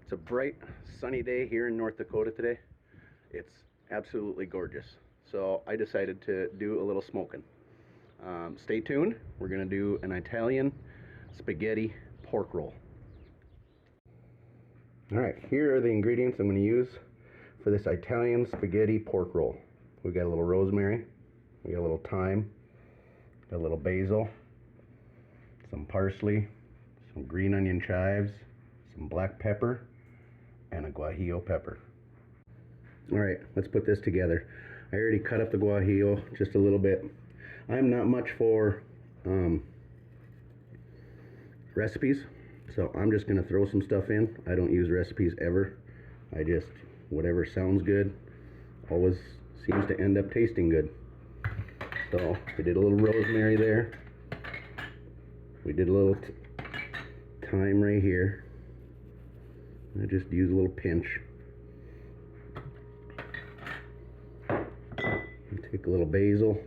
It's a bright, sunny day here in North Dakota today. It's absolutely gorgeous. So I decided to do a little smoking. Stay tuned. We're going to do an Italian spaghetti pork roll. Alright, here are the ingredients I'm going to use for this Italian spaghetti pork roll. We got a little rosemary, we got a little thyme, got a little basil, some parsley, some green onion chives, some black pepper, and a guajillo pepper. Alright, let's put this together. I already cut up the guajillo just a little bit. I'm not much for recipes, so I'm just going to throw some stuff in. I don't use recipes ever. I just, whatever sounds good, always seems to end up tasting good. So we did a little rosemary there. We did a little thyme right here. I just use a little pinch. Take a little basil.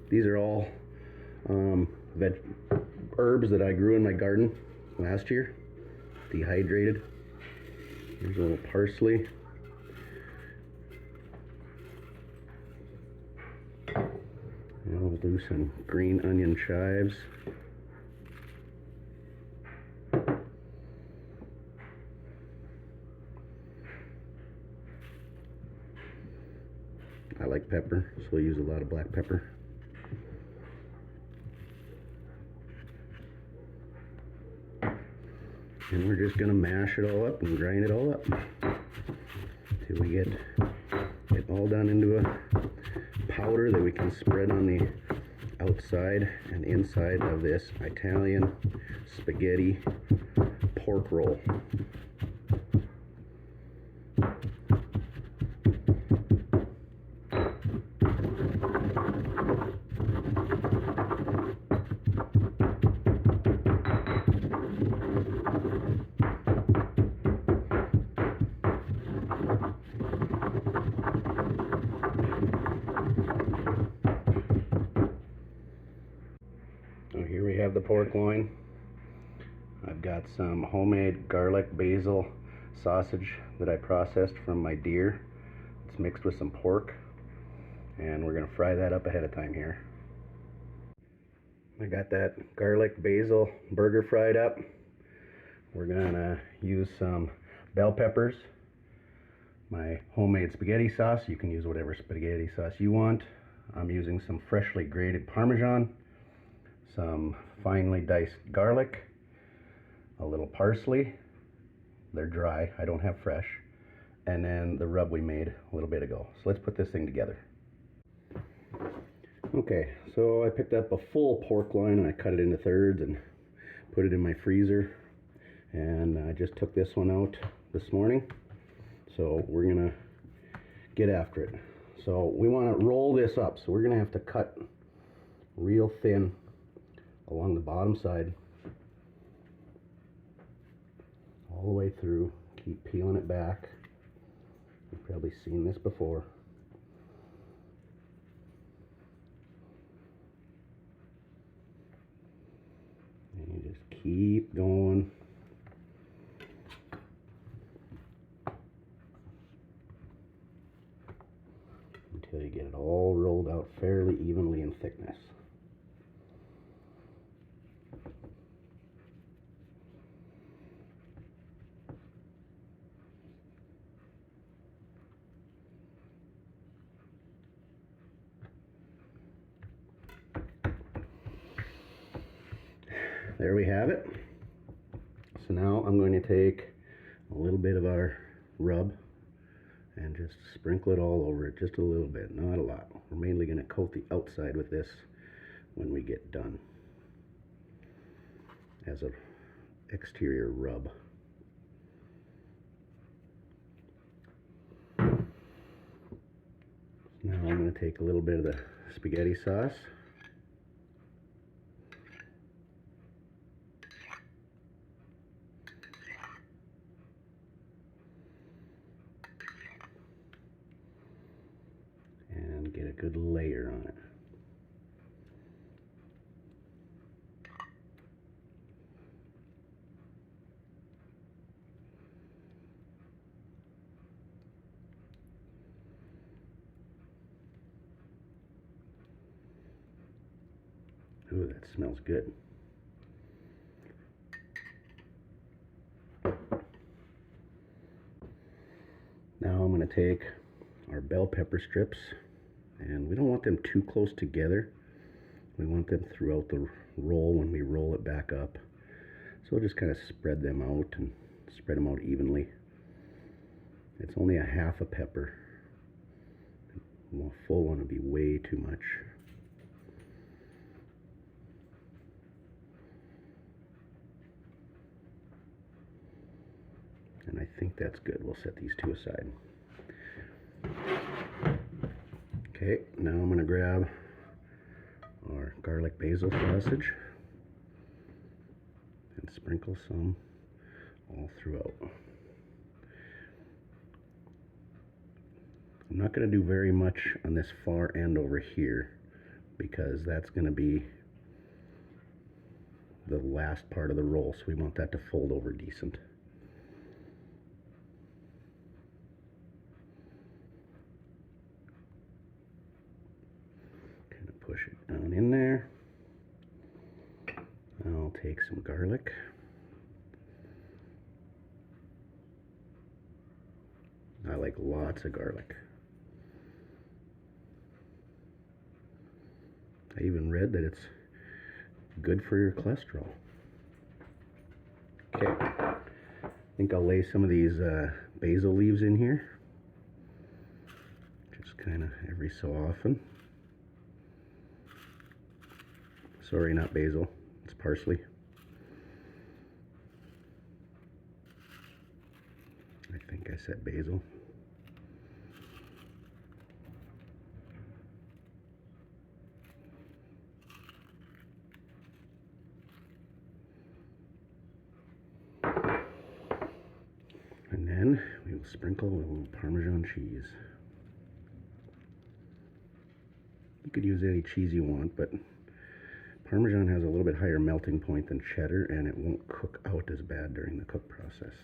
These are all herbs that I grew in my garden last year, dehydrated. Here's a little parsley. And we'll do some green onion chives. I like pepper, so I use a lot of black pepper. And we're just gonna mash it all up and grind it all up till we get it all done into a powder that we can spread on the outside and inside of this Italian spaghetti pork roll. So here we have the pork loin. I've got some homemade garlic basil sausage that I processed from my deer. It's mixed with some pork, and we're going to fry that up ahead of time here. I got that garlic basil burger fried up. We're going to use some bell peppers, my homemade spaghetti sauce. You can use whatever spaghetti sauce you want. I'm using some freshly grated Parmesan, some finely diced garlic, a little parsley. They're dry, I don't have fresh, and then the rub we made a little bit ago. So let's put this thing together. Okay, so I picked up a full pork loin and I cut it into thirds and put it in my freezer, and I just took this one out this morning. So we're gonna get after it. So we want to roll this up, so we're gonna have to cut real thin along the bottom side all the way through. Keep peeling it back. You've probably seen this before. And you just keep going. Until you get it all rolled out fairly evenly in thickness. There we have it. So now I'm going to take a little bit of our rub and just sprinkle it all over it, just a little bit, not a lot. We're mainly going to coat the outside with this when we get done as an exterior rub. Now I'm going to take a little bit of the spaghetti sauce. And get a good layer on it. Ooh, that smells good. Now I'm going to take our bell pepper strips, and we don't want them too close together. We want them throughout the roll when we roll it back up. So we'll just kind of spread them out and spread them out evenly. It's only a half a pepper. A full one would be way too much. And I think that's good. We'll set these two aside. Okay, now I'm going to grab our garlic basil sausage and sprinkle some all throughout. I'm not going to do very much on this far end over here because that's going to be the last part of the roll, so we want that to fold over decent. Kind of push it down in there. I'll take some garlic. I like lots of garlic. I even read that it's good for your cholesterol. Okay, I think I'll lay some of these basil leaves in here, just kind of every so often. Sorry, not basil, it's parsley. I think I said basil. And then we will sprinkle a little Parmesan cheese. You could use any cheese you want, but Parmesan has a little bit higher melting point than cheddar, and it won't cook out as bad during the cook process.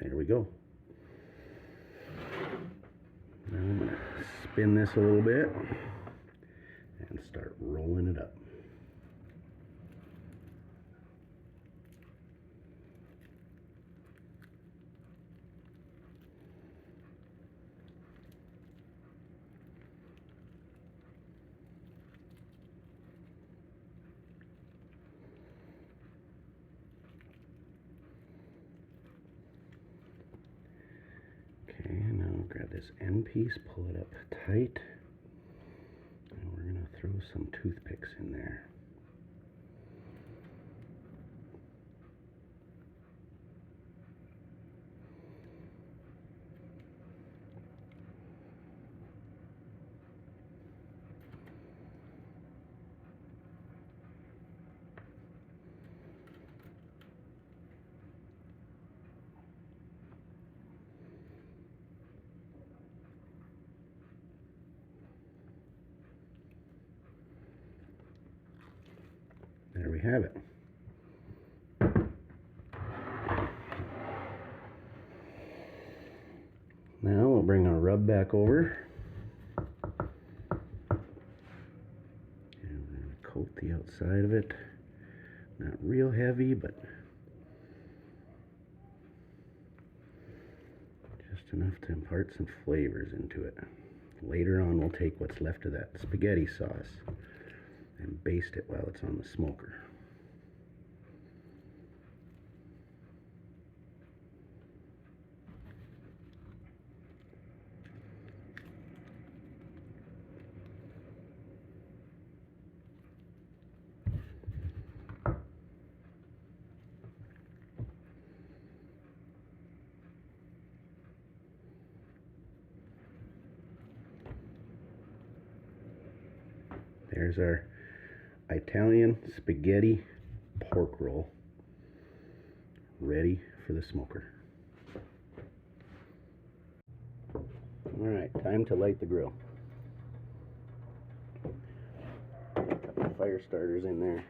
There we go. Now I'm going to spin this a little bit and start rolling it up. Okay, now grab this end piece, pull it up tight, and we're going to throw some toothpicks in there. There we have it. Now we'll bring our rub back over. And we're going to coat the outside of it. Not real heavy, but just enough to impart some flavors into it. Later on, we'll take what's left of that spaghetti sauce and baste it while it's on the smoker. There's our Italian spaghetti pork roll, ready for the smoker. Alright, time to light the grill. Got the fire starters in there.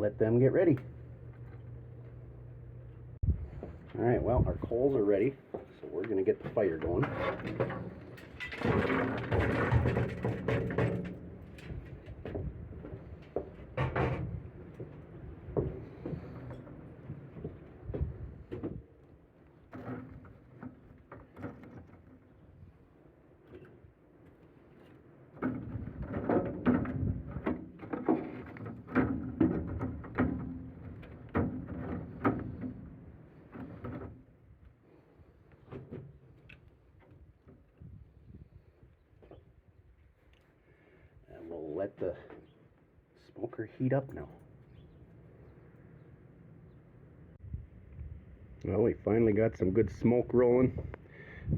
Let them get ready. Alright, well, our coals are ready, so we're going to get the fire going. We'll let the smoker heat up now. Well, we finally got some good smoke rolling.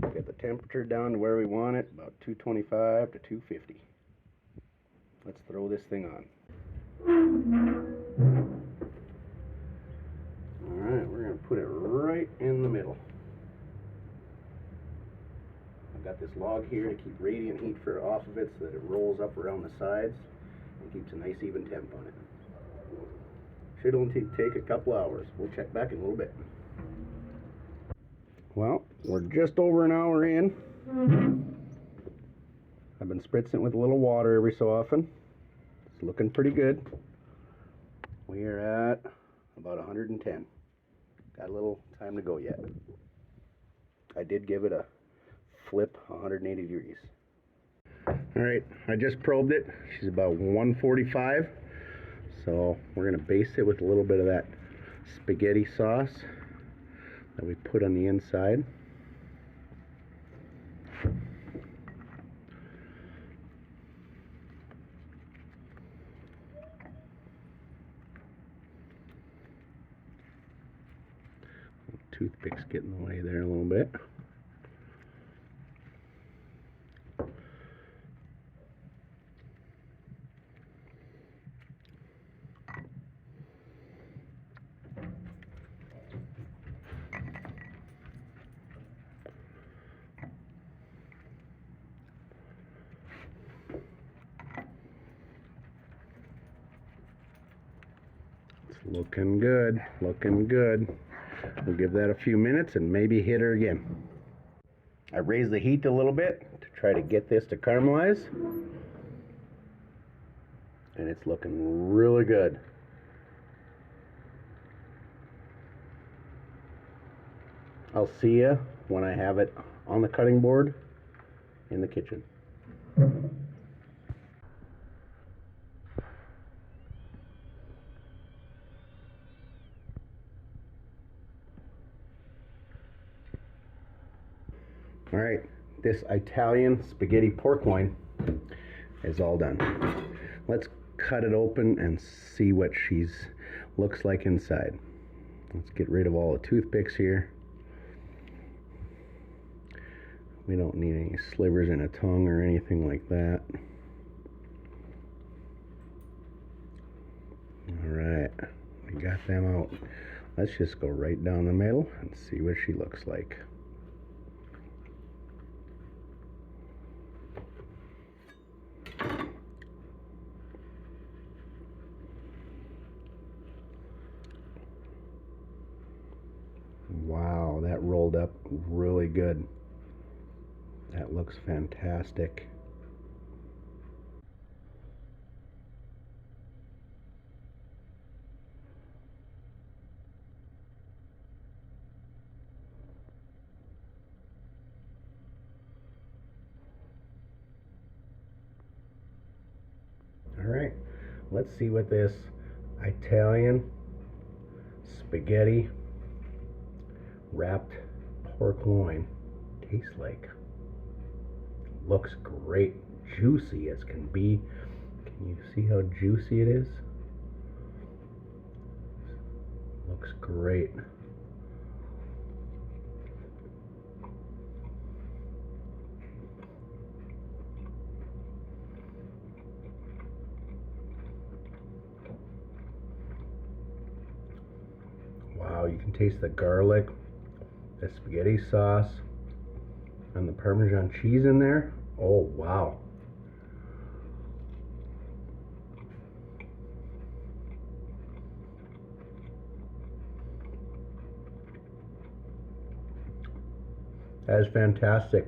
Got the temperature down to where we want it, about 225 to 250. Let's throw this thing on. Alright, we're going to put it right in the middle. I've got this log here to keep radiant heat off of it so that it rolls up around the sides and keeps a nice even temp on it. Should only take a couple hours. We'll check back in a little bit. Well, we're just over an hour in. I've been spritzing it with a little water every so often. It's looking pretty good. We are at about 110. Got a little time to go yet. I did give it a flip 180 degrees. Alright, I just probed it. She's about 145. So we're going to baste it with a little bit of that spaghetti sauce that we put on the inside. Toothpicks get in the way there a little bit. It's looking good, looking good. We'll give that a few minutes and maybe hit her again. I raised the heat a little bit to try to get this to caramelize. And it's looking really good. I'll see you when I have it on the cutting board in the kitchen. Alright, this Italian spaghetti pork loin is all done. Let's cut it open and see what she's looks like inside. Let's get rid of all the toothpicks here. We don't need any slivers in a tongue or anything like that. Alright, we got them out. Let's just go right down the middle and see what she looks like. Wow, that rolled up really good. That looks fantastic. All right, let's see what this Italian spaghetti wrapped pork loin tastes like. Looks great. juicy as can be. Can you see how juicy it is? Looks great. Wow, you can taste the garlic, the spaghetti sauce, and the Parmesan cheese in there. Oh, wow. That is fantastic.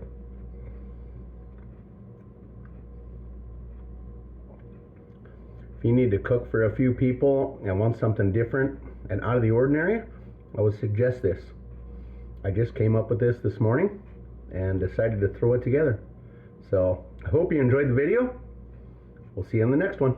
If you need to cook for a few people and want something different and out of the ordinary, I would suggest this. I just came up with this morning and decided to throw it together. So I hope you enjoyed the video. We'll see you in the next one.